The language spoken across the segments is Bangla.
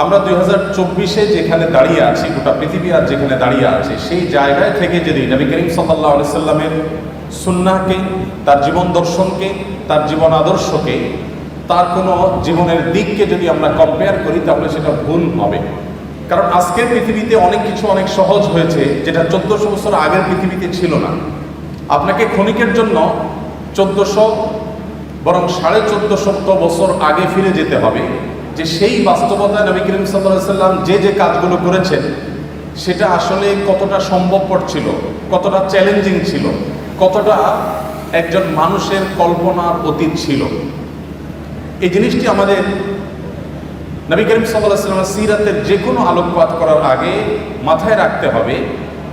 আমরা 2024-এ যেখানে দাঁড়িয়ে আছি, গোটা পৃথিবী আর যেখানে দাঁড়িয়ে আছে, সেই জায়গায় থেকে যদি নবী করিম সাল্লাল্লাহু আলাইহি সাল্লামের সুন্নাহকে, তার জীবন দর্শনকে, তার জীবন আদর্শকে, তার কোনো জীবনের দিককে যদি আমরা কম্পেয়ার করি, তাহলে সেটা ভুল হবে। কারণ আজকের পৃথিবীতে অনেক কিছু অনেক সহজ হয়েছে, যেটা 1400 বছর আগের পৃথিবীতে ছিল না। আপনাকে ক্ষণিকের জন্য 1400 বরং 1450 বছর আগে ফিরে যেতে হবে, যে সেই বাস্তবতায় নবী করিম সাল্লাল্লাহু আলাইহি সাল্লাম যে কাজগুলো করেছেন সেটা আসলে কতটা সম্ভবপর ছিল, কতটা চ্যালেঞ্জিং ছিল, কতটা একজন মানুষের কল্পনার অতীত ছিল। এই জিনিসটি আমাদের নবী করিম সাল্লাল্লাহু আলাইহি সাল্লামের সিরাতের যে কোনো আলোকপাত করার আগে মাথায় রাখতে হবে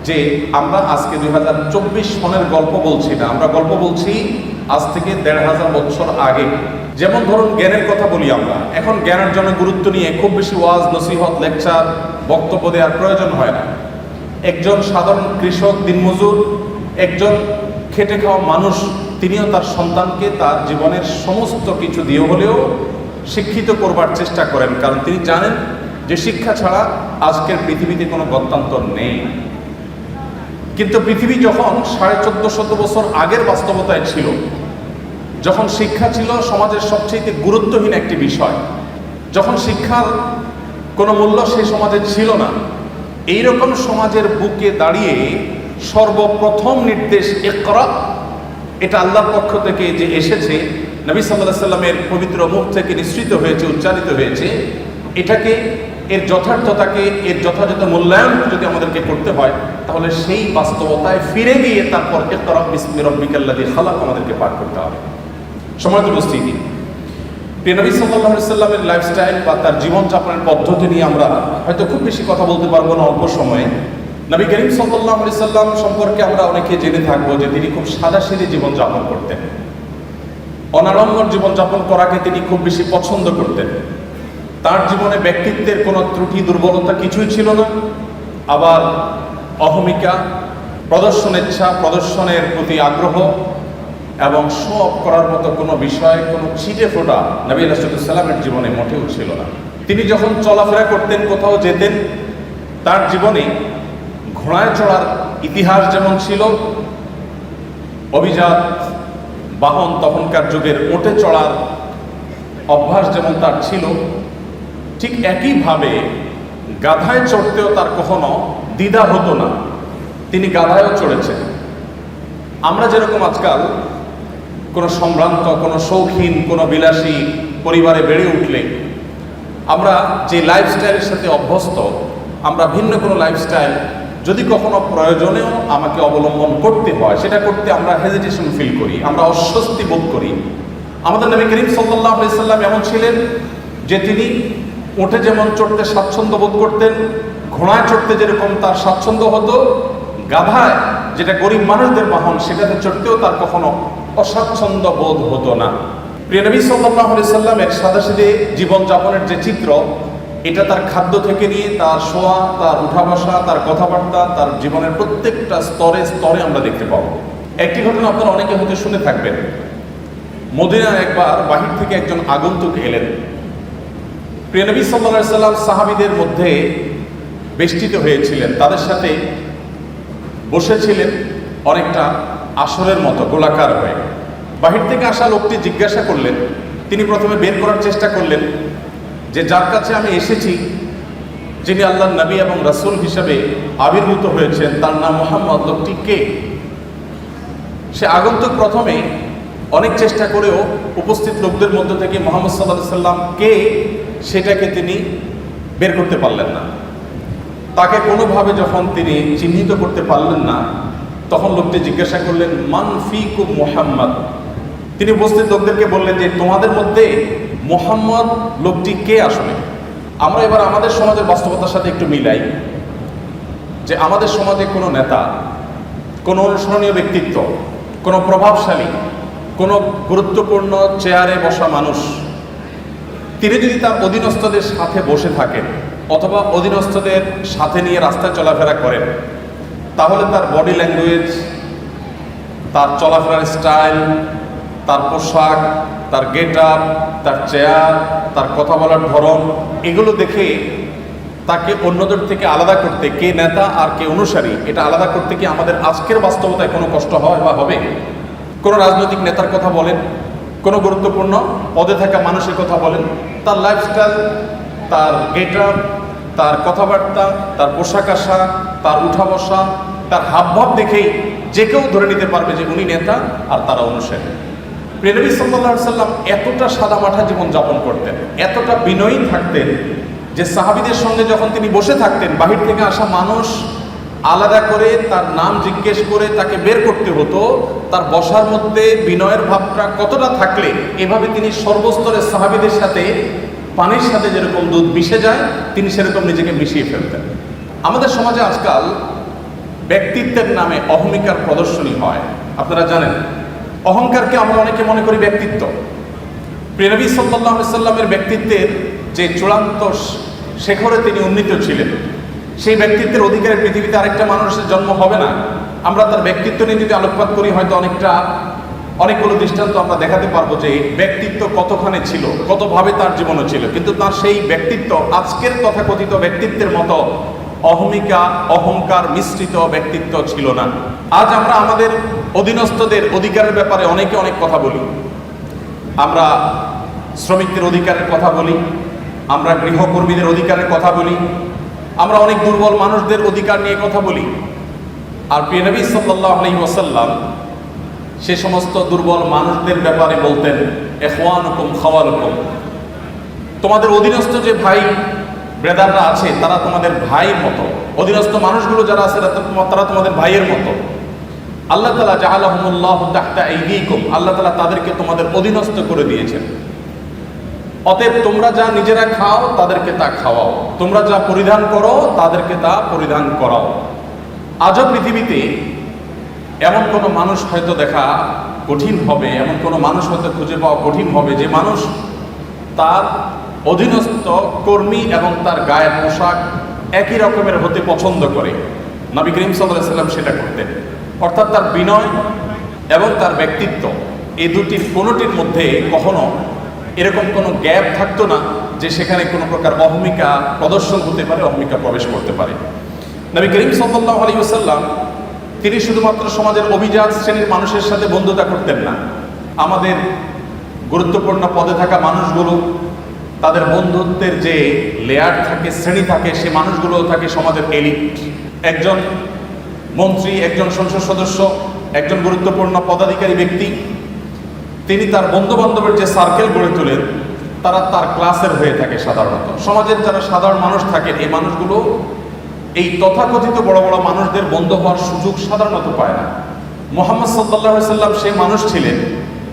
যে আমরা আজকে 2024 সনের গল্প বলছি না, আমরা গল্প বলছি আজ থেকে 1500 বছর আগে। যেমন ধরুন জ্ঞানের কথা বলি, আমরা এখন জ্ঞানের জন্য গুরুত্ব নিয়ে খুব বেশি ওয়াজ, নসিহত, লেকচার, বক্তব্য দেওয়ার প্রয়োজন হয় না। একজন সাধারণ কৃষক, দিনমজুর, একজন খেটে খাওয়া মানুষ, তিনিও তার সন্তানকে তার জীবনের সমস্ত কিছু দিয়ে হলেও শিক্ষিত করবার চেষ্টা করেন, কারণ তিনি জানেন যে শিক্ষা ছাড়া আজকের পৃথিবীতে কোনো গত্যন্তর নেই। কিন্তু পৃথিবী যখন 1450 বছর আগের বাস্তবতায় ছিল, যখন শিক্ষা ছিল সমাজের সবচেয়ে গুরুত্বহীন একটি বিষয়, যখন শিক্ষার কোনো মূল্য সেই সমাজে ছিল না, এইরকম সমাজের বুকে দাঁড়িয়ে সর্বপ্রথম নির্দেশ ইকরা, এটা আল্লাহর পক্ষ থেকে যে এসেছে, নবী সাল্লাল্লাহু আলাইহি সাল্লামের পবিত্র মুখ থেকে নিঃসৃত হয়েছে, উচ্চারিত হয়েছে, এটাকে, এর যথার্থতাকে, এর যথাযথ মূল্যায়ন যদি আমাদেরকে করতে হয়, তাহলে সেই বাস্তবতায় ফিরে গিয়ে তারপর ইকরা বিসমি রাব্বিকাল্লাযী খালাক আমাদেরকে পাঠ করতে হবে। সম্মানিত উপস্থিতি, প্রিয় নবী সাল্লাল্লাহু আলাইহি সাল্লামের লাইফস্টাইল বা তার জীবনযাপনের পদ্ধতি নিয়ে আমরা হয়তো খুব বেশি কথা বলতে পারবো না অল্প সময়ে। নবী করিম সাল্লাল্লাহু আলাইহি সাল্লাম সম্পর্কে আমরা অনেকে জেনে থাকবো যে তিনি খুব সাদাসিধে জীবনযাপন করতেন, অনাড়ম্বর জীবনযাপন করাকে তিনি খুব বেশি পছন্দ করতেন। তার জীবনে ব্যক্তিত্বের কোনো ত্রুটি, দুর্বলতা কিছুই ছিল না। আবার অহমিকা, প্রদর্শনেচ্ছা, প্রদর্শনের প্রতি আগ্রহ এবং শো অফ করার মতো কোনো বিষয়, কোনো ছিটে ফোটা নবী রাসূলুল্লাহ সাল্লামের জীবনে মোটেও ছিল না। তিনি যখন চলাফেরা করতেন, কোথাও যেতেন, তার জীবনে ঘোড়ায় চড়ার ইতিহাস যেমন ছিল, অভিজাত বাহন, তখনকার যুগের উটে চড়ার অভ্যাস যেমন তার ছিল, ঠিক একইভাবে গাধায় চড়তেও তার কখনো দ্বিধা হতো না। তিনি গাধায়ও চড়েছেন। আমরা যেরকম আজকাল কোনো সম্ভ্রান্ত, কোনো শৌখিন, কোনো বিলাসী পরিবারে বেড়ে উঠলে আমরা যে লাইফস্টাইলের সাথে অভ্যস্ত, আমরা ভিন্ন কোনো লাইফস্টাইল যদি কখনো প্রয়োজনেও আমাকে অবলম্বন করতে হয়, সেটা করতে আমরা হেজিটেশন ফিল করি, আমরা অস্বস্তি বোধ করি। আমাদের নবী করিম সাল্লাল্লাহু আলাইহি সাল্লাম এমন ছিলেন যে তিনি উঠে যেমন চড়তে স্বাচ্ছন্দ্য বোধ করতেন, ঘোড়ায় চড়তে যেরকম তার স্বাচ্ছন্দ্য হতো, গাধায়, যেটা গরিব মানুষদের বাহন, সেটাতে চড়তেও তার কখনো অস্বাচ্ছন্দ্য বোধ হতো না। প্রিয় নবী সাল্লাল্লাহু আলাইহি সাল্লামের সাদাসিধে জীবনযাপনের যে চিত্র, এটা তার খাদ্য থেকে নিয়ে তার শোয়া, তার উঠা বসা, তার কথাবার্তা, তার জীবনের প্রত্যেকটা স্তরে স্তরে আমরা দেখতে পাবো। একটি ঘটনা আপনারা অনেকে হয়তো শুনে থাকবেন। মদিনায় একবার বাহির থেকে একজন আগন্তুক এলেন। প্রিয় নবী সাল্লাল্লাহু আলাইহি সাল্লাম সাহাবীদের মধ্যে বেষ্টিত হয়েছিলেন, তাদের সাথে বসেছিলেন অনেকটা আসরের মতো গোলাকার হয়ে। বাহির থেকে আসা লোকটি জিজ্ঞাসা করলেন, তিনি প্রথমে বের করার চেষ্টা করলেন যে যার কাছে আমি এসেছি, যিনি আল্লাহর নবী এবং রাসূল হিসেবে আবির্ভূত হয়েছেন, তার নাম মুহাম্মদ, লোকটি কে? সে আগন্তুক প্রথমে অনেক চেষ্টা করেও উপস্থিত লোকদের মধ্য থেকে মুহাম্মদ সাল্লাল্লাহু আলাইহি সাল্লাম কে সেটাকে তিনি বের করতে পারলেন না। তাকে কোনোভাবে যখন তিনি চিহ্নিত করতে পারলেন না, তখন লোকটি জিজ্ঞাসা করলেন, মান ফিকুম মুহাম্মদ। তিনি উপস্থিত লোকদেরকে বললেন যে তোমাদের মধ্যে মুহাম্মদ লোকটি কে আসলে? আমরা এবার আমাদের সমাজের বাস্তবতার সাথে একটু মিলাই, যে আমাদের সমাজে কোনো নেতা, কোনো অনুসরণীয় ব্যক্তিত্ব, কোনো প্রভাবশালী, কোনো গুরুত্বপূর্ণ চেয়ারে বসা মানুষ, তিনি যদি তার অধীনস্থদের সাথে বসে থাকেন অথবা অধীনস্থদের সাথে নিয়ে রাস্তায় চলাফেরা করেন, তাহলে তার বডি ল্যাঙ্গুয়েজ, তার চলাফেরার স্টাইল, তার পোশাক, তার গেট আপ, তার চেয়ার, তার কথা বলার ধরন, এগুলো দেখে তাকে অন্যদের থেকে আলাদা করতে, কে নেতা আর কে অনুসারী, এটা আলাদা করতে কি আমাদের আজকের বাস্তবতায় কোনো কষ্ট হয় বা হবে? কোনো রাজনৈতিক নেতার কথা বলেন, কোনো গুরুত্বপূর্ণ পদে থাকা মানুষের কথা বলেন, তার লাইফস্টাইল, তার গেট আপ, তার কথাবার্তা, তার পোশাক আশাক, তার উঠা বসা, তার হাবভাব দেখেই যে কেউ ধরে নিতে পারবে যে উনি নেতা আর তারা অনুসারী। প্রিয় নবী সাল্লাল্লাহু আলাইহি ওয়াসাল্লাম এতটা সাদামাটা জীবন যাপন করতেন, এতটা বিনয়ী থাকতেন যে সাহাবীদের সঙ্গে যখন তিনি বসে থাকতেন, বাহির থেকে আসা মানুষ আলাদা করে তার নাম জিজ্ঞেস করে তাকে বের করতে হতো। তার বসার মধ্যে বিনয়ের ভাবটা কতটা থাকলে এভাবে তিনি সর্বস্তরের সাহাবীদের সাথে পানির সাথে যেরকম দুধ মিশে যায়, তিনি সেরকম নিজেকে মিশিয়ে ফেলতেন। আমাদের সমাজে আজকাল ব্যক্তিত্বের নামে অহমিকার প্রদর্শনী হয়। আপনারা জানেন, অহংকারকে আমরা অনেকে মনে করি ব্যক্তিত্ব। প্রিয় নবী সাল্লাল্লাহু আলাইহি সাল্লামের ব্যক্তিত্বের যে চূড়ান্ত শেখরে তিনি উন্নীত ছিলেন, সেই ব্যক্তিত্বের অধিকারে পৃথিবীতে আরেকটা মানুষের জন্ম হবে না। আমরা তার ব্যক্তিত্ব নিয়ে যদি আলোকপাত করি, হয়তো অনেকগুলো দৃষ্টান্ত আমরা দেখাতে পারবো যে ব্যক্তিত্ব কতখানি ছিল, কতভাবে তার জীবনও ছিল, কিন্তু তার সেই ব্যক্তিত্ব আজকের তথাকথিত ব্যক্তিত্বের মতো অহমিকা, অহংকার মিশ্রিত ব্যক্তিত্ব ছিল না। আজ আমরা আমাদের অধীনস্থদের অধিকারের ব্যাপারে অনেকে অনেক কথা বলি। আমরা শ্রমিকদের অধিকারের কথা বলি, আমরা গৃহকর্মীদের অধিকারের কথা বলি, আমরা অনেক দুর্বল মানুষদের অধিকার নিয়ে কথা বলি। আর প্রিয় নবী সাল্লাল্লাহু আলাইহি ওয়াসাল্লাম সে সমস্ত দুর্বল মানুষদের ব্যাপারে বলতেন, ইখওয়ানুকুম খাওয়ালুকুম, তোমাদের অধীনস্থ যে ভাই ব্রাদাররা আছে তারা তোমাদের ভাইয়ের মতো, অধীনস্থ মানুষগুলো যারা আছে তারা তোমাদের ভাইয়ের মতো। আল্লাহ তাআলা জাআলাহুমুল্লাহু তাহতা আইদিকুম, আল্লাহ তাআলা তাদেরকে তোমাদের অধীনস্থ করে দিয়েছেন। অতএব তোমরা যা নিজেরা খাও তাদেরকে তা খাওয়াও, তোমরা যা পরিধান করো তাদেরকে তা পরিধান করাও। আজও পৃথিবীতে এমন কোনো মানুষ হয়তো দেখা কঠিন হবে, এমন কোনো মানুষ হয়তো খুঁজে পাওয়া কঠিন হবে যে মানুষ তার অধীনস্থ কর্মী এবং তার গায়ের পোশাক একই রকমের হতে পছন্দ করে। নবী করিম সাল্লাল্লাহু আলাইহি ওয়াসাল্লাম সেটা করতেন। অর্থাৎ তার বিনয় এবং তার ব্যক্তিত্ব, এই দুটির কোনোটির মধ্যে কখনো এরকম কোনো গ্যাপ থাকতো না যে সেখানে কোনো প্রকার অহমিকা প্রদর্শন হতে পারে, অহমিকা প্রবেশ করতে পারে। নবী করিম সাল্লাল্লাহু আলাইহি ওয়াসাল্লাম তিনি শুধুমাত্র সমাজের অভিজাত শ্রেণীর মানুষের সাথে বন্ধুতা করতেন না। আমাদের গুরুত্বপূর্ণ পদে থাকা মানুষগুলো, তাদের বন্ধুত্বের যে লেয়ার থাকে, শ্রেণী থাকে, সে মানুষগুলো থাকে সমাজের এলিট। একজন মন্ত্রী, একজন সংসদ সদস্য, একজন গুরুত্বপূর্ণ পদাধিকারী ব্যক্তি, তিনি তার বন্ধু বান্ধবের যে সার্কেল গড়ে তোলেন তারা তার ক্লাসের হয়ে থাকে। সাধারণত সমাজের যারা সাধারণ মানুষ থাকেন, এই মানুষগুলো এই তথাকথিত বড় বড় মানুষদের বন্ধু হওয়ার সুযোগ সাধারণত পায় না। মুহাম্মদ সাল্লাল্লাহু আলাইহি সাল্লাম সেই মানুষ ছিলেন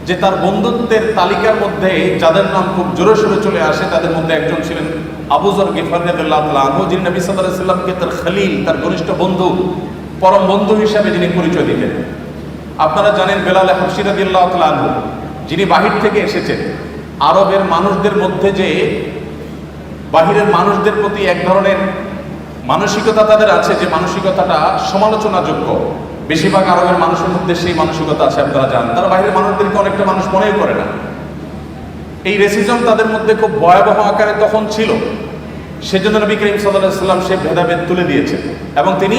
যে তার বন্ধুত্বের তালিকার মধ্যে যাদের নাম খুব জোরে সোরে চলে আসে তাদের মধ্যে একজন ছিলেন আবু যর গিফারী রাদিয়াল্লাহু তাআলা আনহু, যিনি নবী সাল্লাল্লাহু আলাইহি সাল্লামকে তার খলিল, তার ঘনিষ্ঠ বন্ধু, পরম বন্ধু হিসাবে যিনি পরিচয় দিতেন। আপনারা জানেন বেলাল হাবশী রাদিয়াল্লাহু তাআলা আনহু, যিনি বাহির থেকে এসেছেন। আরবের মানুষদের মধ্যে যে বাহিরের মানুষদের প্রতি এক ধরনের মানসিকতা তাদের আছে, যে মানসিকতাটা সমালোচনাযোগ্য, বেশিরভাগ আরবের মানুষের মধ্যে সেই মানসিকতা আছে। আপনারা জানেন, তারা বাহিরের মানুষদেরকে অনেকটা মানুষ মনেই করে না। এই রেসিজম তাদের মধ্যে খুব ভয়াবহ আকারে তখন ছিল। সেজন্য নবী করিম সাল্লাল্লাহু আলাইহি ওয়াসাল্লাম সেই ভেদাভেদ তুলে দিয়েছেন এবং তিনি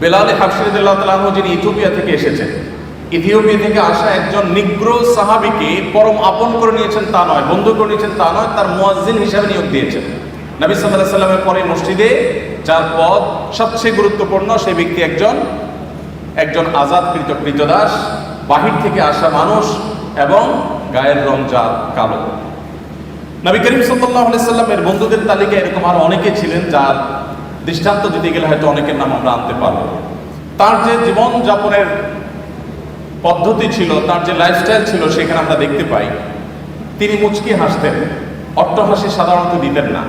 বেলাল হাবশী রাদিয়াল্লাহু তাআলা আনহু, যিনি ইথিওপিয়া থেকে এসেছেন, ইথিওপিয়া থেকে আসা একজন নিগ্রো সাহাবীকে পরম আপন করে নিয়েছেন তা নয়, বন্ধু করে নিয়েছেন তা নয়, তার মুয়াজ্জিন হিসাবে নিয়োগ দিয়েছেন। নবী সাল্লাল্লাহু আলাইহি ওয়াসাল্লামের পরে মসজিদে যার পদ সবচেয়ে গুরুত্বপূর্ণ, সেই ব্যক্তি একজন আজাদকৃত কৃতদাস, বাহির থেকে আসা মানুষ এবং গায়ের রং যার কালো। নবী করিম সাল্লাল্লাহু আলাইহি ওয়াসাল্লামের বন্ধুদের তালিকায় এরকম আরো অনেকে ছিলেন, যার দৃষ্টান্ত দিতে গেলে হয়তো অনেকের নাম আমরা আনতে পারবো। তার যে জীবন যাপনের পদ্ধতি ছিল, তার যে লাইফস্টাইল ছিল, সেখানে আমরা দেখতে পাই তিনি মুচকি হাসতেন, অট্টহাসি সাধারণত দিতেন না।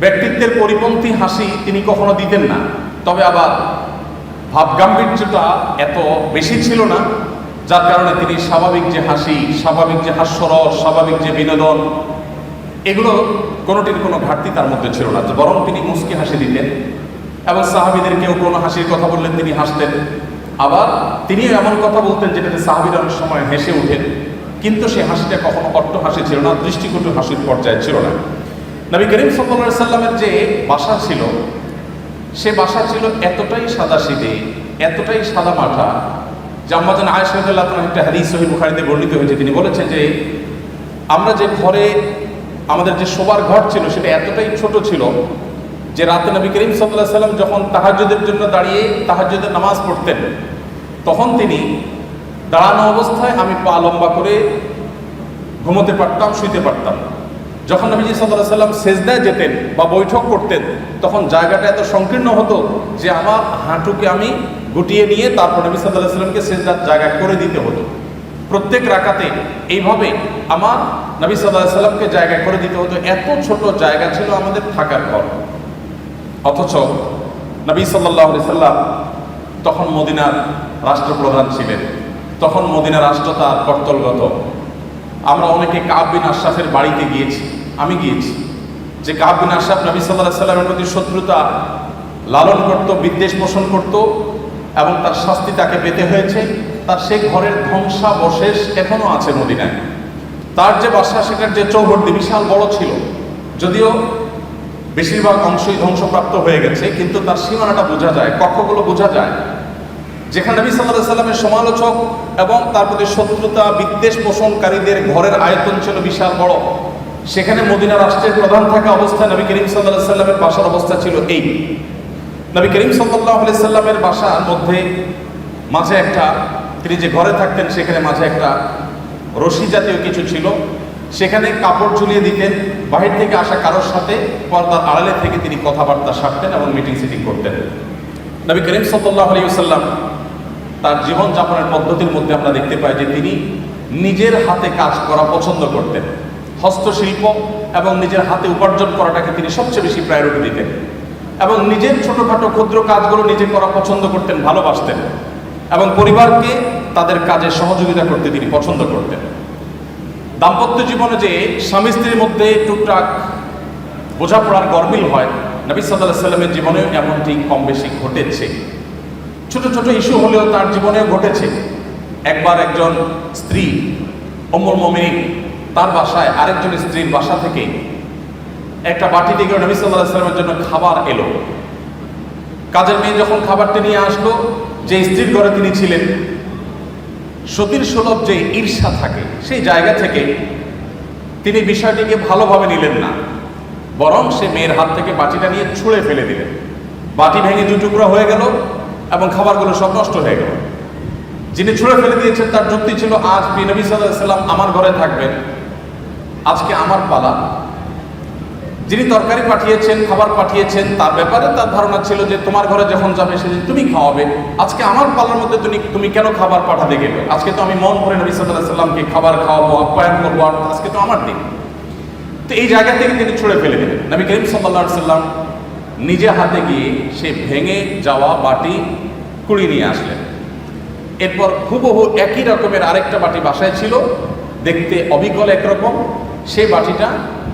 ব্যক্তিত্বের পরিপন্থী হাসি তিনি কখনো দিতেন না, তবে আবার ভাবগাম্ভীর্যটা এত বেশি ছিল না, যার কারণে তিনি স্বাভাবিক যে হাসি, স্বাভাবিক যে হাস্যরস, স্বাভাবিক যে বিনোদন, এগুলো কোনোটির কোনো ঘাটতি তার মধ্যে ছিল না, বরং তিনি মুচকি হাসি দিতেন এবং সাহাবীদের কেউ কোনো হাসির কথা বললেন তিনি হাসতেন। আবার তিনিও এমন কথা বলতেন যেটাতে সাহাবীরা অনেক সময় হেসে উঠেন, কিন্তু সে হাসিটা কখনো অট্ট হাসি ছিল না, দৃষ্টিকটু হাসির পর্যায়ে ছিল না। নবী করিম সাল্লাল্লাহু আলাইহি সাল্লামের যে বাসা ছিল, সে বাসা ছিল এতটাই সাদাসিধে, এতটাই সাদা মাঠা যে আম্মাজান আয়েশা রাদিয়াল্লাহু আনহা একটা হাদিস সহিহ বুখারীতে বর্ণিত হয়েছে, তিনি বলেছেন যে আমরা যে ঘরে আমাদের যে শোবার ঘর ছিল সেটা এতটাই ছোট ছিল যে রাতে নবী করিম সাল্লাল্লাহু আলাইহি সাল্লাম যখন তাহাজ্জুদের জন্য দাঁড়িয়ে তাহাজ্জুদের নামাজ পড়তেন, তখন তিনি দাঁড়ানো অবস্থায় আমি পা লম্বা করে ঘুমোতে পারতাম, শুইতে পারতাম। যখন নবীজি সাল্লাল্লাহু আলাইহি সাল্লাম সেজদায় যেতেন বা বৈঠক করতেন, তখন জায়গাটা এত সংকীর্ণ হতো যে আমার হাঁটুকে আমি গুটিয়ে নিয়ে তারপর নবী সাল্লাল্লাহু আলাইহি সাল্লামকে সেজদার জায়গা করে দিতে হতো। প্রত্যেক রাকাতে এইভাবে আমার নবী সাল্লাল্লাহু আলাইহি সাল্লামকে জায়গা করে দিতে হতো। এত ছোট জায়গা ছিল আমাদের থাকার ঘর। অথচ নবী সাল্লাল্লাহু আলাইহি সাল্লাম তখন মদিনার রাষ্ট্রপ্রধান ছিলেন, তখন মদিনা রাষ্ট্র তার কর্তলগত। আমরা অনেকে কাব বিন আশরাফের বাড়িতে গিয়েছি, আমি গিয়েছি, যে কাব বিন আশরাফ নবী সাল্লাল্লাহু আলাইহি সাল্লামের প্রতি শত্রুতা লালন করত, বিদ্বেষ পোষণ করত এবং তার শাস্তি তাকে পেতে হয়েছে। তার সেই ঘরের ধ্বংসাবশেষ এখনো আছে মদিনায়। তার যে বাসা, সেটার যে চৌহদ্দি বিশাল বড় ছিল, যদিও বেশিরভাগ অংশই ধ্বংসপ্রাপ্ত হয়ে গেছে, কিন্তু তার সীমানাটা বোঝা যায়, কক্ষগুলো বোঝা যায়। যেখানে নবী সাল্লাল্লাহু আলাইহি সাল্লামের সমালোচক এবং তার প্রতি শত্রুতা বিদ্বেষ পোষণকারীদের ঘরের আয়তন ছিল বিশাল বড়, সেখানে মদিনা রাষ্ট্রের প্রধান থাকা অবস্থায় নবী করিম সাল্লাল্লাহু আলাইহি সাল্লামের বাসার অবস্থা ছিল এই। নবী করিম সাল্লাল্লাহু আলাইহি সাল্লামের বাসার মধ্যে মাঝে একটা, তিনি যে ঘরে থাকতেন সেখানে মাঝে একটা রশি জাতীয় কিছু ছিল, সেখানে কাপড় ঝুলিয়ে দিতেন। বাহির থেকে আসা কারোর সাথে পর্দার আড়ালে থেকে তিনি কথাবার্তা সারতেন এবং মিটিং সিটিং করতেন। নবী করিম সাল্লাল্লাহু আলাইহি ওয়াসাল্লাম তার জীবনযাপনের পদ্ধতির মধ্যে আমরা দেখতে পাই যে তিনি নিজের হাতে কাজ করা পছন্দ করতেন। হস্তশিল্প এবং নিজের হাতে উপার্জন করাটাকে তিনি সবচেয়ে বেশি প্রায়োরিটি দিতেন এবং নিজের ছোটোখাটো ক্ষুদ্র কাজগুলো নিজে করা পছন্দ করতেন, ভালোবাসতেন এবং পরিবারকে তাদের কাজে সহযোগিতা করতে তিনি পছন্দ করতেন। দাম্পত্য জীবনে যে স্বামী স্ত্রীর মধ্যে টুকটাক বোঝাপড়ার গরমিল হয়, নবী সাল্লাল্লাহু আলাইহি সাল্লামের জীবনেও এমনটি কম বেশি ঘটেছে। ছোট ছোট ইস্যু হলেও তার জীবনেও ঘটেছে। একবার একজন স্ত্রী উম্মুল মুমিনিন তার বাসায় আরেকজন স্ত্রীর বাসা থেকে একটা বাটি থেকে নবী সাল্লাল্লাহু আলাইহি সাল্লামের জন্য খাবার এলো। কাজের মেয়ে যখন খাবারটি নিয়ে আসলো, যে স্ত্রীর ঘরে তিনি ছিলেন, সতীর সুলভ যে ঈর্ষা থাকে সেই জায়গা থেকে তিনি বিষয়টিকে ভালোভাবে নিলেন না, বরং সে মেয়ের হাত থেকে বাটিটা নিয়ে ছুঁড়ে ফেলে দিলেন। বাটি ভেঙে দু টুকরা হয়ে গেল এবং খাবারগুলো সব নষ্ট হয়ে গেল। যিনি ছুঁড়ে ফেলে দিয়েছেন তার যুক্তি ছিল, আজ নবী সাল্লাল্লাহু আলাইহি সাল্লাম আমার ঘরে থাকবেন, আজকে আমার পালা। যিনি তরকারি পাঠিয়েছেন, খাবার পাঠিয়েছেন, তার ব্যাপারে তার ধারণা ছিল যে তোমার ঘরে যখন যাবে সেদিন তুমি খাওয়াবে, আজকে আমার পালার মধ্যে তুমি কেন খাবার পাঠাতে গেলে? আজকে তো আমি মন ভরে নবী সাল্লাল্লাহু আলাইহি সাল্লামকে খাবার খাওয়াবো, আপ্যায়ন করবো, আর আজকে তো আমার দিন। তো এই জায়গা থেকে তিনি ছুঁড়ে ফেলে দিলেন। নবী করিম সাল্লাল্লাহু আলাইহি সাল্লাম নিজে হাতে গিয়ে সে ভেঙে যাওয়া বাটি কুড়িয়ে নিয়ে আসলেন। এরপর হুবহু একই রকমের আরেকটা বাটি বাসায় ছিল, দেখতে অবিকল একরকম। সেই বাটিটা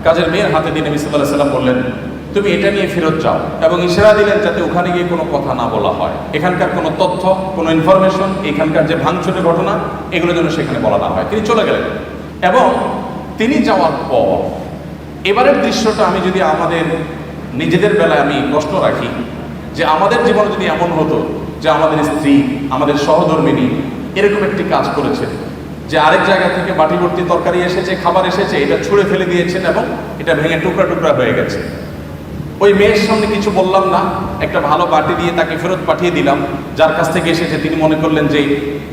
কাজের মেয়ের হাতে দিয়ে নবী সাল্লাল্লাহু আলাইহি সাল্লাম বললেন, তুমি এটা নিয়ে ফেরত যাও, এবং ইশারা দিলেন যাতে ওখানে গিয়ে কোনো কথা না বলা হয়, এখানকার কোনো তথ্য, কোনো ইনফরমেশন, এখানকার যে ভাঙচুরের ঘটনা, এগুলো যেন সেখানে বলা না হয়। তিনি চলে গেলেন এবং তিনি যাওয়ার পর এবারের দৃশ্যটা আমি যদি আমাদের নিজেদের বেলায় আমি প্রশ্ন রাখি যে আমাদের জীবনে যদি এমন হতো যে আমাদের স্ত্রী, আমাদের সহধর্মিনী এরকম একটি কাজ করেছে যে আরেক জায়গা থেকে বাটি ভর্তি তরকারি এসেছে, খাবার এসেছে, এটা ছুঁড়ে ফেলে দিয়েছেন এবং এটা ভেঙে টুকরা টুকরা হয়ে গেছে। ওই মেয়ের সামনে কিছু বললাম না, একটা ভালো বাটি দিয়ে তাকে ফেরত পাঠিয়ে দিলাম। যার কাছ থেকে এসেছে তিনি মনে করলেন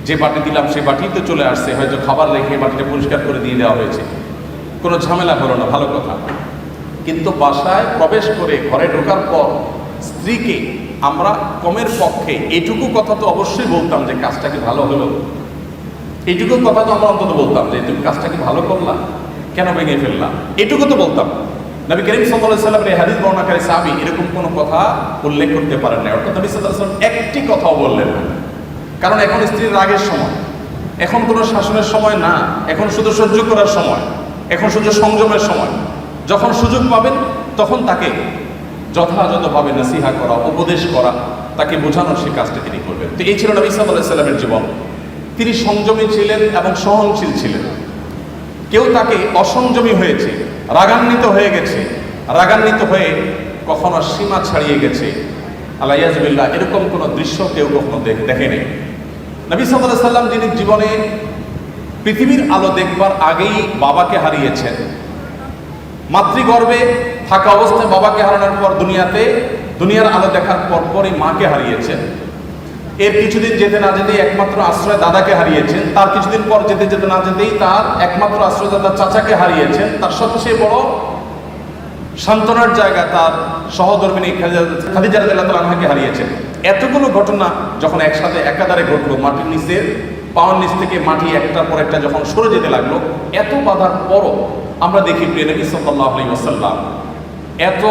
যে বাটি দিলাম সেই বাটি তো চলে আসছে, হয়তো খাবার রেখে বাটিটা পরিষ্কার করে দিয়ে দেওয়া হয়েছে, কোনো ঝামেলা হলো না, ভালো কথা। কিন্তু বাসায় প্রবেশ করে ঘরে ঢোকার পর স্ত্রীকে আমরা কমের পক্ষে এইটুকু কথা তো অবশ্যই বলতাম যে কাজটা কি ভালো হলো, এইটুকু কথা তো আমরা অন্তত বলতাম যে তুমি কাজটা কি ভালো করলা, কেন ভেঙে ফেললাম, এটুকু তো বলতাম। নবী করিম সাল্লাল্লাহু আলাইহি সাল্লামের এই হাদিস বর্ণনাকারী সাহাবী এরকম কোনো কথা উল্লেখ করতে পারেন না। অর্থাৎ নবী সাল্লাল্লাহু আলাইহি সাল্লাম একটি কথাও বললেন না, কারণ এখন স্ত্রীর রাগের সময়, এখন কোনো শাসনের সময় না, এখন শুধু সহ্য করার সময়, এখন শুধু সংযমের সময়। যখন সুযোগ পাবেন তখন তাকে যথাযথভাবে নসিহা করা, উপদেশ করা, তাকে বোঝানোর সে কাজটা তিনি করবেন। তো এই ছিল নবী সাল্লাল্লাহু আলাইহি সাল্লামের জীবন। তিনি সংযমী ছিলেন এবং সহনশীল ছিলেন। কেউ তাকে অসংযমী হয়েছে, রাগান্বিত হয়ে গেছে, রাগান্বিত হয়ে কখনো সীমা ছাড়িয়ে গেছে, আল্লাহ, এরকম কোনো দৃশ্য কেউ কখনো দেখেনি। নবী সাল্লাল্লাহু আলাইহি সাল্লাম যিনি জীবনে পৃথিবীর আলো দেখবার আগেই বাবাকে হারিয়েছেন, মাতৃগর্ভে থাকা অবস্থায় বাবাকে হারানোর পর দুনিয়ার আলো দেখার পরপরই মাকে হারিয়েছেন। এর কিছুদিন যেতে না যেতেই একমাত্র আশ্রয় দাদাকে হারিয়েছেন। তার কিছুদিন পর যেতে না যেতেই তার একমাত্র আশ্রয়দাতা চাচাকে হারিয়েছেন। তার সবচেয়ে বড় সান্ত্বনার জায়গা তার সহধর্মিণী খাদিজা রাদিয়াল্লাহু আনহাকে হারিয়েছেন। এতগুলো ঘটনা যখন একসাথে একাধারে ঘটলো, মাটির নিচে পাওয়ার নিচ থেকে মাটি একটার পর একটা যখন সরে যেতে লাগলো, এত বাধার পরও আমরা দেখি প্রিয় নবী সাল্লাল্লাহু আলাইহি ওয়াসাল্লাম এত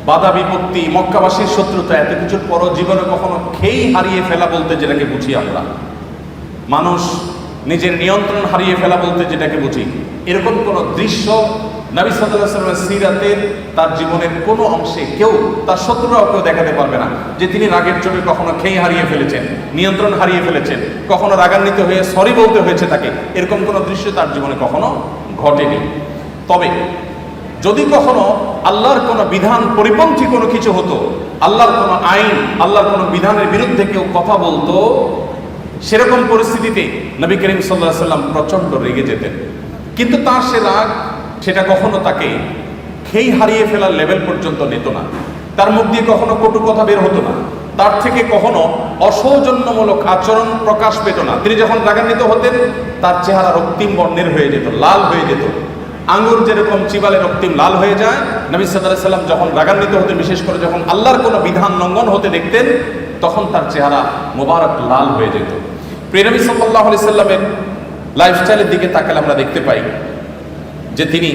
বাধা বিপত্তি, মক্কাবাসীর শত্রুতা, এত কিছুর পরও জীবনে কখনো খেই হারিয়ে ফেলা বলতে যেটাকে বুঝি আমরা, মানুষ নিজের নিয়ন্ত্রণ হারিয়ে ফেলা বলতে যেটাকে বুঝি, এরকম কোনো দৃশ্য নবী সাল্লাল্লাহু আলাইহি ওয়াসাল্লামের সিরাতের তার জীবনের কোনো অংশে কেউ, তার শত্রুরাও কেউ দেখাতে পারবে না যে তিনি রাগের চোটে কখনো খেই হারিয়ে ফেলেছেন, নিয়ন্ত্রণ হারিয়ে ফেলেছেন, কখনো রাগান্বিত হয়ে সরি বলতে হয়েছে তাকে, এরকম কোনো দৃশ্য তার জীবনে কখনো ঘটেনি। তবে যদি কখনো আল্লাহর কোনো বিধান পরিপন্থী কোনো কিছু হতো, আল্লাহর কোনো আইন, আল্লাহর কোনো বিধানের বিরুদ্ধে কেউ কথা বলতো, সেরকম পরিস্থিতিতে নবী করিম সাল্লাল্লাহু আলাইহি ওয়াসাল্লাম প্রচণ্ড রেগে যেতেন। কিন্তু তার সে রাগ, সেটা কখনো তাকে খেই হারিয়ে ফেলার লেভেল পর্যন্ত নিত না। তার মুখ দিয়ে কখনো কটু কথা বের হতো না, তার থেকে কখনো অসৌজন্যমূলক আচরণ প্রকাশ পেত না। তিনি যখন রাগান্বিত হতেন, তার চেহারা রক্তিম বর্ণের হয়ে যেত, লাল হয়ে যেত। আঙ্গুর যেরকম চিবালে রক্তিম লাল হয়ে যায়, নবী সাল্লাল্লাহু আলাইহি ওয়াসাল্লাম যখন রাগান্বিত হতেন, বিশেষ করে যখন আল্লাহর কোনো বিধান লঙ্ঘন হতে দেখতেন, তখন তার চেহারা মোবারক লাল হয়ে যেত। প্রিয় নবী সাল্লাল্লাহু আলাইহি ওয়াসাল্লামের লাইফস্টাইলের দিকে তাকালে আমরা দেখতে পাই যে তিনি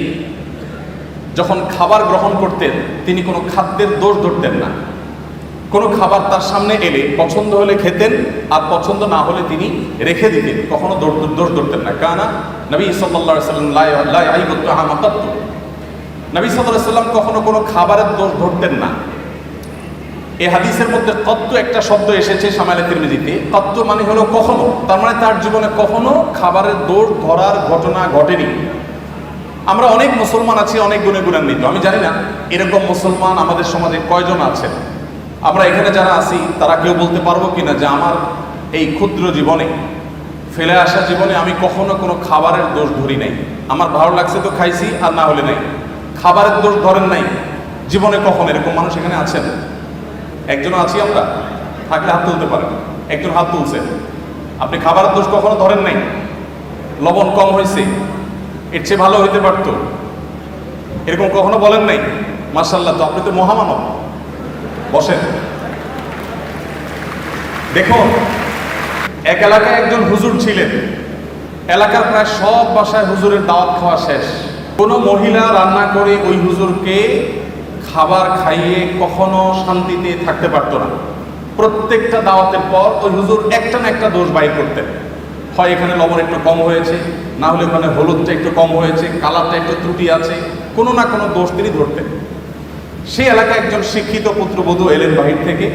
যখন খাবার গ্রহণ করতেন, তিনি কোনো খাদ্যের দোষ ধরতেন না। কোনো খাবার তার সামনে এলে পছন্দ হলে খেতেন, আর পছন্দ না হলে তিনি রেখে দিতেন, কখনো দোষ ধরতেন না। কানা নবী সাল্লাল্লাহু আলাইহি ওয়াসাল্লাম লা ইয়াইবু তাআমা কাত্তু, নবী সাল্লাল্লাহু আলাইহি ওয়াসাল্লাম কখনো কোনো খাবারের দোষ ধরতেন না। এই হাদিসের মধ্যে কত্তু একটা শব্দ এসেছে শামাইলে তিরমিজিতে। কত্তু মানে হলো কখনো, তার মানে তার জীবনে কখনো খাবারের দোষ ধরার ঘটনা ঘটেনি। আমরা অনেক মুসলমান আছি, অনেক গুণে গুণান্বিত। আমি জানি না এরকম মুসলমান আমাদের সমাজে কয়জন আছেন। আমরা এখানে যারা আছি তারা কেউ বলতে পারবো কিনা যে আমার এই ক্ষুদ্র জীবনে, ফেলে আসা জীবনে আমি কখনো কোনো খাবারের দোষ ধরি নাই, আমার ভালো লাগছে তো খাইছি, আর না হলে নাই। খাবারের দোষ ধরেন নাই জীবনে কখনো, এরকম মানুষ এখানে আছেন? একজনও আছি আমরা? থাকলে হাত তুলতে পারেন। একজন হাত তুলছেন। আপনি খাবারের দোষ কখনো ধরেন নাই? লবণ কম হয়েছে, এর চেয়ে ভালো হইতে পারত, এরকম কখনো বলেন নাই? মাশাআল্লাহ, তো আপনি তো মহামানব। বসেন। দেখুন, এক এলাকায় একজন হুজুর ছিলেন। এলাকার প্রায় সব বাসায় হুজুরের দাওয়াত খাওয়া শেষ। কোনো মহিলা রান্না করে ওই হুজুরকে খাবার খাইয়ে কখনো শান্তিতে থাকতে পারতো না। প্রত্যেকটা দাওয়াতের পর ওই হুজুর একটা না একটা দোষ বাইর করতেন। হয় এখানে লবণ একটু কম হয়েছে, না হলে ওখানে হলুদটা একটু কম হয়েছে, কালারটা একটু ত্রুটি আছে, কোনো না কোনো দোষ তিনি ধরতেন। সেই এলাকায় একজন শিক্ষিত পুত্রবধূ এলেন বাহির থেকে।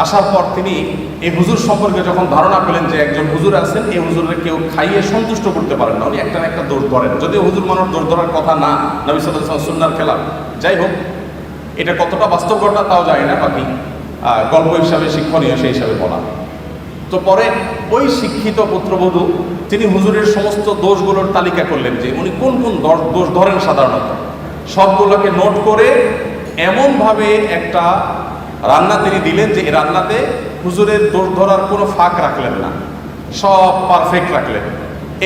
আসার পর তিনি এই হুজুর সম্পর্কে যখন ধারণা পেলেন যে একজন হুজুর আছেন, এই হুজুরের কেউ খাইয়ে সন্তুষ্ট করতে পারেন না, উনি একটা না একটা দোষ ধরেন। যদিও হুজুর মানুষ দোষ ধরার কথা না, নবী সাল্লাল্লাহু আলাইহি ওয়াসাল্লাম সুন্নাহর খেলাফ। যাই হোক, এটা কতটা বাস্তব ঘটনা তাও জানি না, বাকি গল্প হিসাবে শিক্ষণীয় সেই হিসাবে বলা। তো পরে ওই শিক্ষিত পুত্রবধূ তিনি হুজুরের সমস্ত দোষগুলোর তালিকা করলেন যে উনি কোন কোন দোষ ধরেন সাধারণত। সবগুলোকে নোট করে এমনভাবে একটা রান্না তিনি দিলেন যে এই রান্নাতে হুজুরের দোষ ধরার কোনো ফাঁক রাখলেন না, সব পারফেক্ট রাখলেন।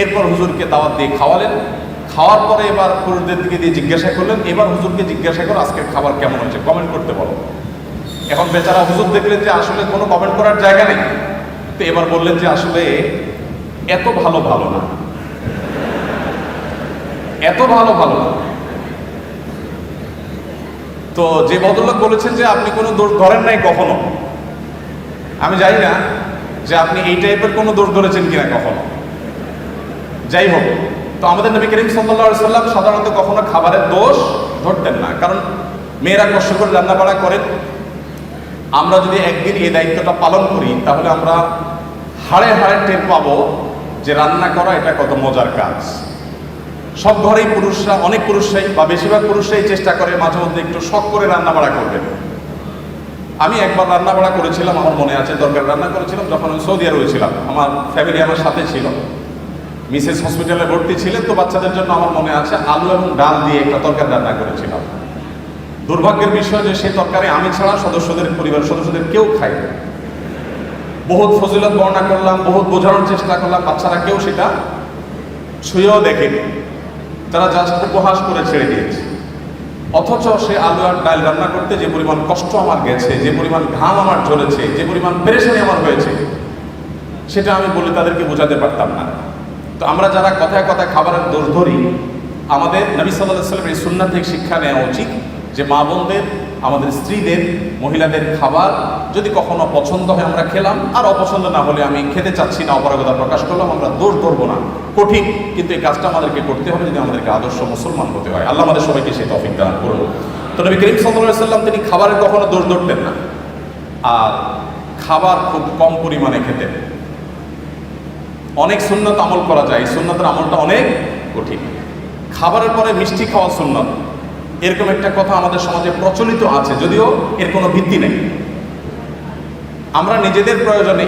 এরপর হুজুরকে দাওয়াত দিয়ে খাওয়ালেন। খাওয়ার পরে এবার পুরুষদের দিকে দিয়ে জিজ্ঞাসা করলেন, এবার হুজুরকে জিজ্ঞাসা করো আজকের খাবার কেমন হয়েছে, কমেন্ট করতে বলো। এখন বেচারা হুজুর দেখলেন যে আসলে কোনো কমেন্ট করার জায়গা নেই, তো এবার বললেন যে আসলে এত ভালো না, এত ভালো না। তো যে ভদ্রলোক বলেছেন যে আপনি কোনো দোষ ধরেন নাই কখনো, আমি জানি না যে আপনি এই টাইপের কোনো দোষ ধরেছেন কিনা কখনো। যাই হোক, তো আমাদের নবী করিম সাল্লাল্লাহু আলাইহি ওয়াসাল্লাম সাধারণত কখনো খাবারের দোষ ধরতেন না, কারণ মেয়েরা কষ্ট করে রান্নাবাড়া করেন। আমরা যদি একদিন এই দায়িত্বটা পালন করি তাহলে আমরা হাড়ে হাড়ে টের পাবো যে রান্না করা এটা কত মজার কাজ। সব ঘরেই পুরুষরা, অনেক পুরুষরাই বা বেশিরভাগ পুরুষরাই চেষ্টা করে মাঝে মধ্যে একটু শখ করে রান্নাবাড়া করবেন। আমি একবার রান্নাবাড়া করেছিলাম, আমার মনে আছে, তরকারি রান্না করেছিলাম যখন আমি সৌদি আরবে ছিলাম। আমার ফ্যামিলি আমার সাথে ছিল, মিসেস হসপিটালে ভর্তি ছিলেন, তো বাচ্চাদের জন্য আমার মনে আছে আলু এবং ডাল দিয়ে একটা তরকারি রান্না করেছিলাম। দুর্ভাগ্যের বিষয় যে সেই তরকারি আমি ছাড়া পরিবারের সদস্যদের কেউ খায় না। বহুত ফজিলত বর্ণনা করলাম, বহুত বোঝানোর চেষ্টা করলাম, বাচ্চারা কেউ সেটা ছুঁয়েও দেখেনি, তারা জাস্ট উপহাস করে ছেড়ে দিয়েছে। অথচ সে আলু আর ডাল রান্না করতে যে পরিমাণ কষ্ট আমার গেছে, যে পরিমাণ ঘাম আমার ঝরেছে, যে পরিমাণ পেরেশানি আমার হয়েছে, সেটা আমি বলে তাদেরকে বোঝাতে পারতাম না। তো আমরা যারা কথায় কথায় খাবারের দোষ ধরি, আমাদের নবী সাল্লাল্লাহু আলাইহি ওয়াসাল্লামের এই সুন্নাহ থেকে শিক্ষা নেওয়া উচিত যে মা বোনদের, আমাদের স্ত্রীদের, মহিলাদের খাবার যদি কখনো পছন্দ হয় আমরা খেলাম, আর অপছন্দ না হলে আমি খেতে চাচ্ছি না অপারগতা প্রকাশ করলাম, আমরা দোষ ধরবো না। কঠিন, কিন্তু এই কাজটা আমাদেরকে করতে হবে যদি আমাদেরকে আদর্শ মুসলমান হতে হয়। আল্লাহ আমাদের সবাইকে সেই তৌফিক দান করুন। তো নবী করিম সাল্লাল্লাহু আলাইহি ওয়াসাল্লাম তিনি খাবারের কখনো দোষ ধরতেন না, আর খাবার খুব কম পরিমাণে খেতেন। অনেক সুন্নত আমল করা যায়, এই সুন্নতের আমলটা অনেক কঠিন। খাবারের পরে মিষ্টি খাওয়া সুন্নত, এরকম একটা কথা আমাদের সমাজে প্রচলিত আছে, যদিও এর কোনো ভিত্তি নেই। আমরা নিজেদের প্রয়োজনে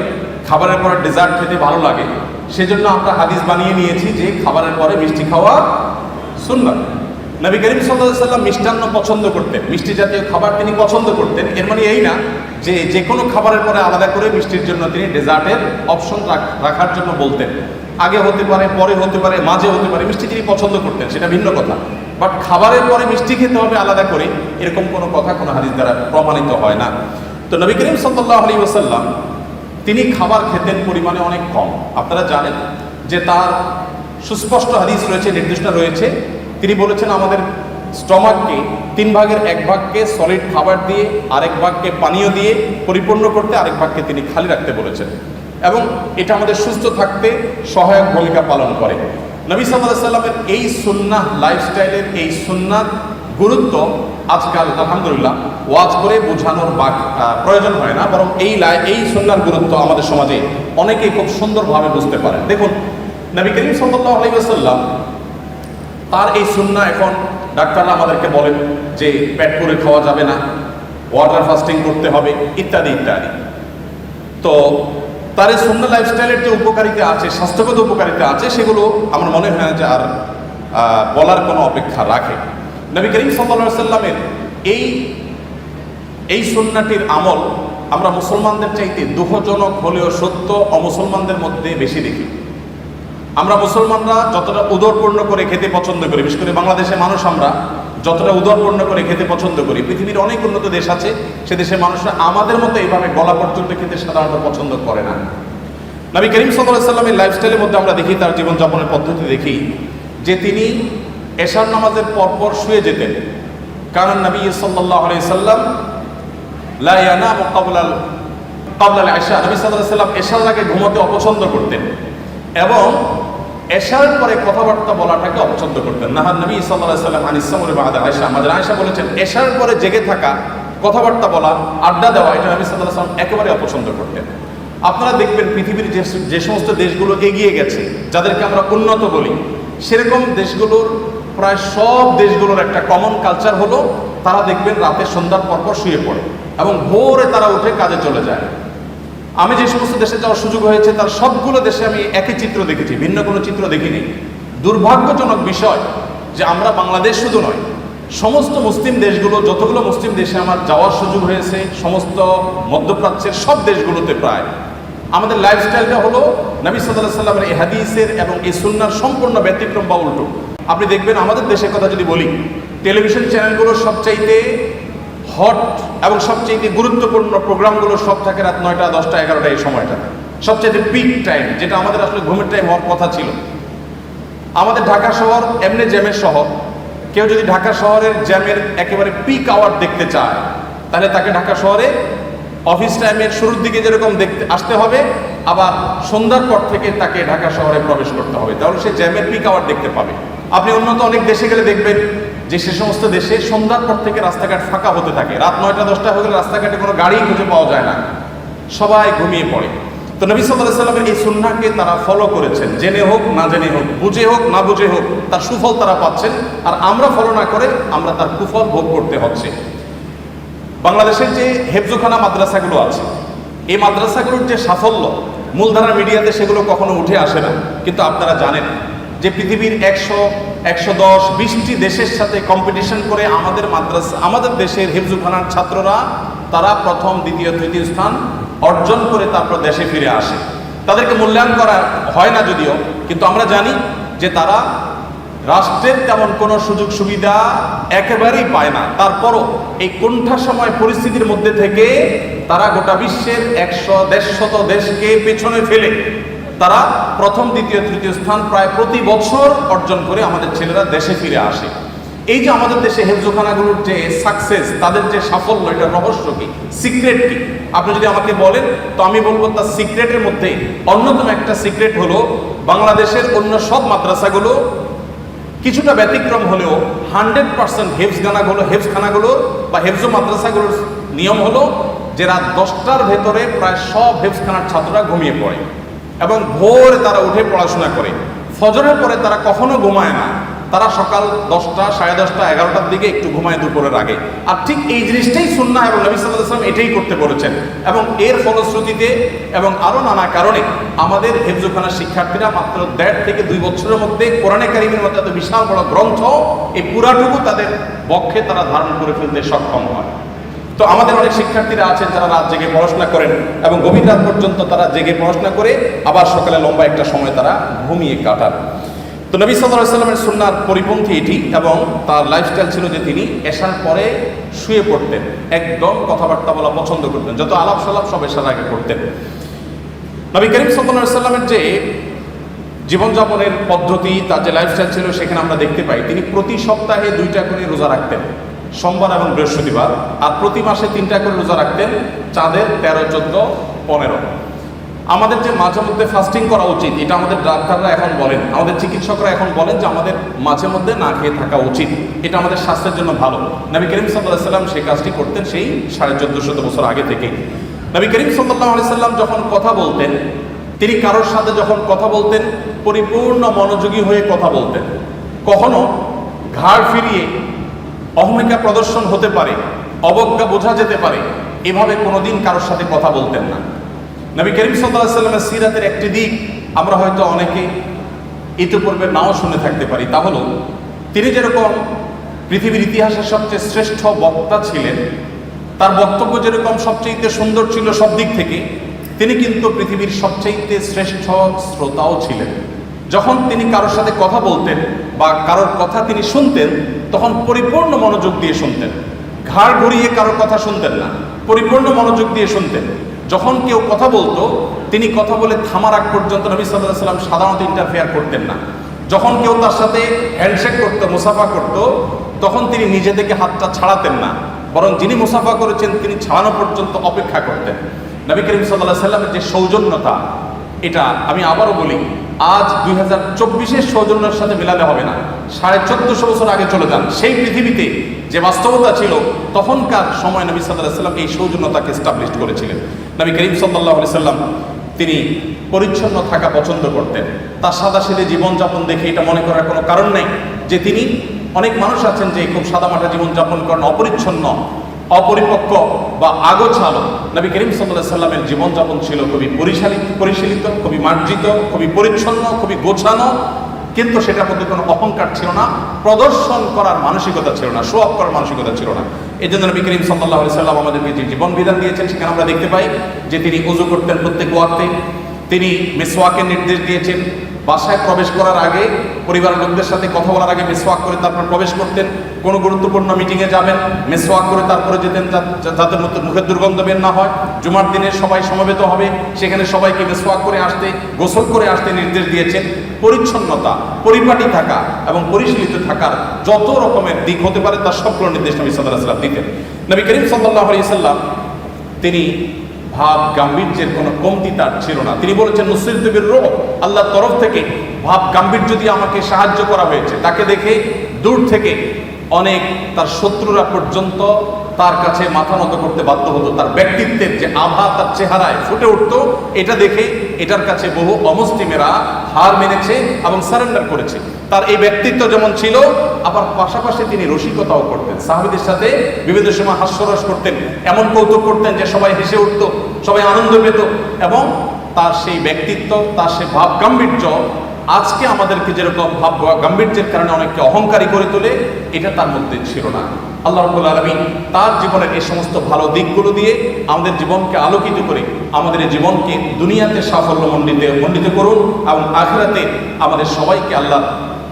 খাবারের পরে ডেজার্ট খেতে ভালো লাগে, সেজন্য আমরা হাদিস বানিয়ে নিয়েছি যে খাবারের পরে মিষ্টি খাওয়া সুন্নাত। নবী করিম সাল্লাল্লাহু আলাইহি ওয়াসাল্লাম মিষ্টান্ন পছন্দ করতেন, মিষ্টি জাতীয় খাবার তিনি পছন্দ করতেন। এর মানে এই না যে যে কোনো খাবারের পরে আলাদা করে মিষ্টির জন্য তিনি ডেজার্টের অপশন রাখার জন্য বলতেন। আগে হতে পারে, পরে হতে পারে, মাঝে হতে পারে, মিষ্টি তিনি পছন্দ করতেন, সেটা ভিন্ন কথা। বাট খাবারের পরে মিষ্টি খেতে হবে আলাদা করে, এরকম কোনো কথা কোনো হাদিস দ্বারা প্রমাণিত হয় না। তো নবী করিম সাল্লাল্লাহু আলাইহি ওয়াসাল্লাম তিনি খাবার খেতেন পরিমাণে অনেক কম। আপনারা জানেন যে তার সুস্পষ্ট হাদিস রয়েছে, নির্দেশনা রয়েছে। তিনি বলেছেন আমাদের স্টমাককে 3 ভাগের 1 ভাগকে সলিড খাবার দিয়ে, আরেক ভাগকে পানীয় দিয়ে পরিপূর্ণ করতে, আরেক ভাগকে তিনি খালি রাখতে বলেছেন, এবং এটা আমাদের সুস্থ থাকতে সহায়ক ভূমিকা পালন করে। নবী সাল্লাল্লাহু আলাইহি ওয়াসাল্লামের এই সুন্নাহ লাইফস্টাইলের এই সুন্নাহ গুরুত্ব আজকাল আলহামদুলিল্লাহ ওয়াজ করে বোঝানোর প্রয়োজন হয় না, বরং এই সুন্নাহর গুরুত্ব আমাদের সমাজে অনেকেই খুব সুন্দরভাবে বুঝতে পারে। দেখুন নবী করিম সাল্লাল্লাহু আলাইহি ওয়াসাল্লাম তার এই সুন্নাহ, এখন ডাক্তাররা আমাদেরকে বলেন যে পেট পুরে খাওয়া যাবে না, ওয়াটার ফাস্টিং করতে হবে, ইত্যাদি ইত্যাদি। তো তার এই সুন্নাহ লাইফস্টাইলের যে উপকারিতা আছে, স্বাস্থ্যগত উপকারিতা আছে, সেগুলো আমার মনে হয় না যে আর বলার কোনো অপেক্ষা রাখে। নবী করিম সাল্লাল্লাহু আলাইহি ওয়াসাল্লামের এই সুন্নাহটির আমল আমরা মুসলমানদের চাইতে দুঃখজনক হলেও সত্য অমুসলমানদের মধ্যে বেশি দেখি। আমরা মুসলমানরা যতটা উদরপূর্ণ করে খেতে পছন্দ করি, বিশেষ করে বাংলাদেশের মানুষ আমরা যতটা উদরপূর্ণ করে খেতে পছন্দ করি, পৃথিবীর অনেক উন্নত দেশ আছে, সে দেশের মানুষরা আমাদের মতো এইভাবে গলা পর্যন্ত খেতে সাধারণত পছন্দ করে না। নবী করিম সাল্লাল্লাহু আলাইহি ওয়াসাল্লামের লাইফস্টাইলের মধ্যে আমরা দেখি, তার জীবনযাপনের পদ্ধতি দেখি যে তিনি এশার নামাজের পরপর শুয়ে যেতেন। কারণ নবী সাল্লাল্লাহু আলাইহি ওয়াসাল্লাম লা ইয়ানামু ক্বাবলা আল-ইশা, নবী সাল্লাল্লাহু আলাইহি ওয়াসাল্লাম এশার আগে ঘুমাতে অপছন্দ করতেন, এবং এশার পরে কথাবার্তা বলাটাকে অপছন্দ করতেন। নাহার নবী সাল্লাল্লাহু আলাইহি ওয়াসাল্লাম আনিস সামরি বাদা আয়েশা, আমাদের আয়েশা বলেছেন এশার পরে জেগে থাকা, কথাবার্তা বলা, আড্ডা দেওয়া, এটা নবী সাল্লাল্লাহু আলাইহি ওয়াসাল্লাম একেবারে অপছন্দ করতেন। আপনারা দেখবেন পৃথিবীর যে সমস্ত দেশগুলো এগিয়ে গেছে, যাদেরকে আমরা উন্নত বলি, সেরকম দেশগুলোর প্রায় সব দেশগুলোর একটা কমন কালচার হলো তারা দেখবেন রাতে সন্ধ্যার পরপর শুয়ে পড়ে এবং ভোরে তারা উঠে কাজে চলে যায়। আমি যে সমস্ত দেশে যাওয়ার সুযোগ হয়েছে তার সবগুলো দেশে আমি একই চিত্র দেখেছি, ভিন্ন কোনো চিত্র দেখিনি। দুর্ভাগ্যজনক বিষয় যে আমরা বাংলাদেশ শুধু নয়, সমস্ত মুসলিম দেশগুলো, যতগুলো মুসলিম দেশে আমার যাওয়ার সুযোগ হয়েছে, সমস্ত মধ্যপ্রাচ্যের সব দেশগুলোতে প্রায় আমাদের লাইফস্টাইলটা হলো নবী সাল্লাল্লাহু আলাইহি ওয়াসাল্লামের এই হাদিসের এবং এই সুন্নাহর সম্পূর্ণ ব্যতিক্রম বা উল্টো। আপনি দেখবেন আমাদের দেশের কথা যদি বলি, টেলিভিশন চ্যানেলগুলোর সবচাইতে হট এবং সবচেয়ে গুরুত্বপূর্ণ প্রোগ্রামগুলো সব থাকে রাত 9টা, 10টা, 11টা, এই সময়টা সবচেয়ে পিক টাইম, যেটা আমাদের আসলে ঘুমের টাইম হওয়ার কথা ছিল। আমাদের ঢাকা শহর এমনি জ্যামের শহর, কেউ যদি ঢাকা শহরের জ্যামের একেবারে পিক আওয়ার দেখতে চায়, তাহলে তাকে ঢাকা শহরে অফিস টাইমের শুরুর দিকে যেরকম দেখতে আসতে হবে, আবার সন্ধ্যার পর থেকে তাকে ঢাকা শহরে প্রবেশ করতে হবে, তাহলে সে জ্যামের পিক আওয়ার দেখতে পাবে। আপনি উন্নত অনেক দেশে গেলে দেখবেন যে সে সমস্ত দেশে সন্ধ্যার পর থেকে রাস্তাঘাট ফাঁকা হতে থাকে, রাত 9টা-10টা হয়ে গেলে রাস্তাঘাটে কোনো গাড়ি খুঁজে পাওয়া যায় না, সবাই ঘুমিয়ে পড়ে। তো নবী সাল্লাল্লাহু আলাইহি সাল্লামের এই সুন্নাহকে তারা ফলো করেছেন, জেনে হোক না জেনে হোক, বুঝে হোক না বুঝে হোক, তার সুফল তারা পাচ্ছেন। আর আমরা ফলো না করে আমরা তার কুফল ভোগ করতে হচ্ছে। বাংলাদেশের যে হেফজোখানা মাদ্রাসাগুলো আছে, এই মাদ্রাসাগুলোর যে সাফল্য মূলধারা মিডিয়াতে সেগুলো কখনো উঠে আসে না। কিন্তু আপনারা জানেন যে পৃথিবীর 100, 110, 20টি দেশের সাথে কম্পিটিশন করে আমাদের মাদ্রাসা, আমাদের দেশের হেফজোখানার ছাত্ররা তারা প্রথম, দ্বিতীয়, তৃতীয় স্থান অর্জন করে তারপর দেশে ফিরে আসে। তাদেরকে মূল্যায়ন করা হয় না যদিও, কিন্তু আমরা জানি যে তারা রাষ্ট্রের তেমন কোনো সুযোগ সুবিধা একেবারেই পায় না। তারপরও এই কোণঠাসময় পরিস্থিতির মধ্যে থেকে তারা গোটা বিশ্বের 100-150 দেশকে পেছনে ফেলে তারা প্রথম, দ্বিতীয়, তৃতীয় স্থান প্রায় প্রতি বছর অর্জন করে আমাদের ছেলেরা দেশে ফিরে আসে। এই যে আমাদের দেশে হেফজোখানাগুলোর যে সাকসেস, তাদের যে সাফল্য, এটার রহস্য কি, সিক্রেট কি? আপনি যদি আমাকে বলেন তো আমি বলবো তার সিক্রেটের মধ্যে অন্যতম একটা সিক্রেট হলো বাংলাদেশের অন্য সব মাদ্রাসাগুলো কিছুটা ব্যতিক্রম হলেও 100% হেফজখানাগুলোর বা হেফজো মাদ্রাসাগুলোর নিয়ম হলো যে রাত 10টার ভেতরে প্রায় সব হেফজখানার ছাত্ররা ঘুমিয়ে পড়ে এবং ভোরে তারা উঠে পড়াশোনা করে। ফজরের পরে তারা কখনো ঘুমায় না, তারা সকাল 10টা, 10:30, 11টার দিকে একটু ঘুমায় দুপুরের আগে। আর ঠিক এই জিনিসটাই সুন্নাহ এবং নবী সাল্লাল্লাহু আলাইহি ওয়াসাল্লাম এটাই করতে বলেছেন। এবং এর ফলশ্রুতিতে এবং আরও নানা কারণে আমাদের হেফজোখানার শিক্ষার্থীরা মাত্র 1.5 থেকে 2 বছরের মধ্যে কোরআনে কারিমের মধ্যে এত বিশাল বড় গ্রন্থ, এই পুরাটুকু তাদের বক্ষে তারা ধারণ করে ফেলতে সক্ষম হয়। তো আমাদের অনেক শিক্ষার্থীরা আছেন যারা রাত জেগে পড়াশোনা করেন এবং গভীর রাত পর্যন্ত তারা জেগে পড়াশোনা করে আবার সকালে লম্বা একটা সময় তারা ঘুমিয়ে কাটান। তো নবী সাল্লাল্লাহু আলাইহি ওয়াসাল্লামের সুন্নাহর পরিপন্থী এটি, এবং তার লাইফস্টাইল ছিল যে তিনি এশার পরে শুয়ে পড়তেন, একদম কথাবার্তা বলা পছন্দ করতেন, যত আলাপ সালাপ সব এশার আগে করতেন। নবী করিম সাল্লাল্লাহু আলাইহি ওয়াসাল্লামের যে জীবনযাপনের পদ্ধতি, তার যে লাইফস্টাইল ছিল, সেখানে আমরা দেখতে পাই তিনি প্রতি সপ্তাহে 2টা করে রোজা রাখতেন, সোমবার এবং বৃহস্পতিবার, আর প্রতি মাসে 3টা করে রোজা রাখতেন, চাঁদের 13, 14, 15। আমাদের যে মাঝে মধ্যে ফাস্টিং করা উচিত, এটা আমাদের ডাক্তাররা এখন বলেন, আমাদের চিকিৎসকরা এখন বলেন যে আমাদের মাঝে মধ্যে না খেয়ে থাকা উচিত, এটা আমাদের স্বাস্থ্যের জন্য ভালো। নবী করিম সাল্লাল্লাহু আলাইহি সাল্লাম সেই কাজটি করতেন সেই 1450 বছর আগে থেকে। নবী করিম সাল্লাল্লাহু আলাইহি সাল্লাম যখন কথা বলতেন, তিনি কারোর সাথে যখন কথা বলতেন পরিপূর্ণ মনোযোগী হয়ে কথা বলতেন। কখনো ঘাড় ফিরিয়ে অহমিকা প্রদর্শন হতে পারে, অবজ্ঞা বোঝা যেতে পারে, এভাবে কোনোদিন কারোর সাথে কথা বলতেন না। নবী করিম সাল্লাল্লাহু আলাইহি সাল্লামের সিরাতের একটি দিক আমরা হয়তো অনেকে ইতিপূর্বে নাও শুনে থাকতে পারি, তা হলো তিনি যেরকম পৃথিবীর ইতিহাসের সবচেয়ে শ্রেষ্ঠ বক্তা ছিলেন, তার বক্তব্য যেরকম সবচেয়ে সুন্দর ছিল সব দিক থেকে, তিনি কিন্তু পৃথিবীর সবচেয়ে শ্রেষ্ঠ শ্রোতাও ছিলেন। যখন তিনি কারোর সাথে কথা বলতেন বা কারোর কথা তিনি শুনতেন, তখন পরিপূর্ণ মনোযোগ দিয়ে শুনতেন, ঘাড় ঘুরিয়ে কারোর কথা শুনতেন না, পরিপূর্ণ মনোযোগ দিয়ে শুনতেন। যখন কেউ কথা বলতো, তিনি কথা বলে থামার আগ পর্যন্ত নবী সাল্লাল্লাহু আলাইহি সাল্লাম সাধারণত ইন্টারফেয়ার করতেন না। যখন কেউ তার সাথে হ্যান্ডশেক করতো, মুসাফা করতো, তখন তিনি নিজে থেকে হাতটা ছাড়াতেন না, বরং যিনি মুসাফা করেছেন তিনি ছাড়ানো পর্যন্ত অপেক্ষা করতেন। নবী করিম সাল্লাল্লাহু আলাইহি সাল্লামের যে সৌজন্যতা, এটা আমি আবারও বলি, আজ 2024-এর সৌজন্যের সাথে মেলালে হবে না। 1450 বছর আগে চলে যান, সেই পৃথিবীতে যে বাস্তবতা ছিল তখনকার সময় নবী সাল্লাল্লাহু আলাইহি সাল্লাম এই সৌজন্যতাকে এস্টাবলিশ করেছিলেন। নবী করিম সাল্লাল্লাহু আলাইহি সাল্লাম তিনি পরিচ্ছন্ন থাকা পছন্দ করতেন। তার সাদাসিধে জীবনযাপন দেখে এটা মনে করার কোনো কারণ নেই যে তিনি, অনেক মানুষ আছেন যে খুব সাদামাটা জীবনযাপন করেন, অপরিচ্ছন্ন, অপরিপক্ক বা আগোছালো। নবী করিম সাল্লাল্লাহু আলাইহি সাল্লামের জীবনযাপন ছিল খুবই পরিশীলিত, খুবই মার্জিত, খুবই পরিচ্ছন্ন, খুবই গোছানো, কিন্তু সেটার মধ্যে কোনো অহংকার ছিল না, প্রদর্শন করার মানসিকতা ছিল না, শো অফ করার মানসিকতা ছিল না। এই জন্য নবী করিম সাল্লাল্লাহু আলাইহি সাল্লাম আমাদেরকে যে জীবন বিধান দিয়েছেন, সেখানে আমরা দেখতে পাই যে তিনি ওযু করতেন প্রত্যেক ওয়াক্তে, তিনি মিসওয়াকের নির্দেশ দিয়েছেন, বাসায় প্রবেশ করার আগে, পরিবারের লোকদের সাথে কথা বলার আগে মিসওয়াক করে তারপর প্রবেশ করতেন। কোনো গুরুত্বপূর্ণ মিটিংয়ে যাবেন, মিসওয়াক করে তারপরে যেতেন, যাতে মুখের দুর্গন্ধ বের না হয়। জুমার দিনে সবাই সমবেত হবে, সেখানে সবাইকে মিসওয়াক করে আসতে, গোসল করে আসতে নির্দেশ দিয়েছেন। পরিচ্ছন্নতা, পরিপাটি থাকা এবং পরিশীলিত থাকার যত রকমের দিক হতে পারে তার সবগুলো নির্দেশ নবী সাল্লাল্লাহু আলাইহি সাল্লাম দিতেন। নবী করিম সাল্লাল্লাহু আলাইহি সাল্লাম তিনি ভাব গাম্ভীর্যের কোনো কমতি তার ছিল না। তিনি বলেছেন, নুসরিতু বির-রু'ব, আল্লাহর তরফ থেকে ভাব গাম্ভীর্য দিয়ে আমাকে সাহায্য করা হয়েছে। তাকে দেখে দূর থেকে অনেক তার শত্রুরা পর্যন্ত তার কাছে মাথা নত করতে বাধ্য হতো। তার ব্যক্তিত্বের যে আভা তার চেহারায় ফুটে উঠতো, এটা দেখে এটার কাছে বহু অমুসলিমেরা হার মেনেছে এবং সারেন্ডার করেছে। তার এই ব্যক্তিত্ব যেমন ছিল, আবার পাশাপাশি তিনি রসিকতাও করতেন, সাহাবীদের সাথে বিবিধ সময় হাস্যরস করতেন, এমন কৌতুক করতেন যে সবাই হেসে উঠতো, সবাই আনন্দ পেত। এবং তার সেই ব্যক্তিত্ব, তার সেই ভাব গাম্ভীর্য আজকে আমাদেরকে যেরকম ভাব গাম্ভীর্যের কারণে অনেককে অহংকারী করে তোলে, এটা তার মধ্যে ছিল না। আল্লাহ রাব্বুল আলামিন তার জীবনের এই সমস্ত ভালো দিকগুলো দিয়ে আমাদের জীবনকে আলোকিত করে আমাদের এই জীবনকে দুনিয়াতে সাফল্য মণ্ডিত করুন এবং আখিরাতে আমাদের সবাইকে আল্লাহ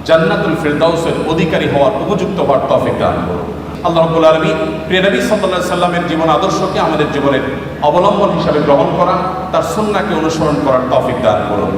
জান্নাতুল ফিরদাউসের অধিকারী হওয়ার উপযুক্ত হওয়ার তৌফিক দান করুন। আল্লাহ রাব্বুল আলামিন প্রিয় নবী সাল্লাল্লাহু আলাইহি সাল্লামের জীবন আদর্শকে আমাদের জীবনের অবলম্বন হিসাবে গ্রহণ করা, তার সুন্নাহকে অনুসরণ করার তৌফিক দান করুন।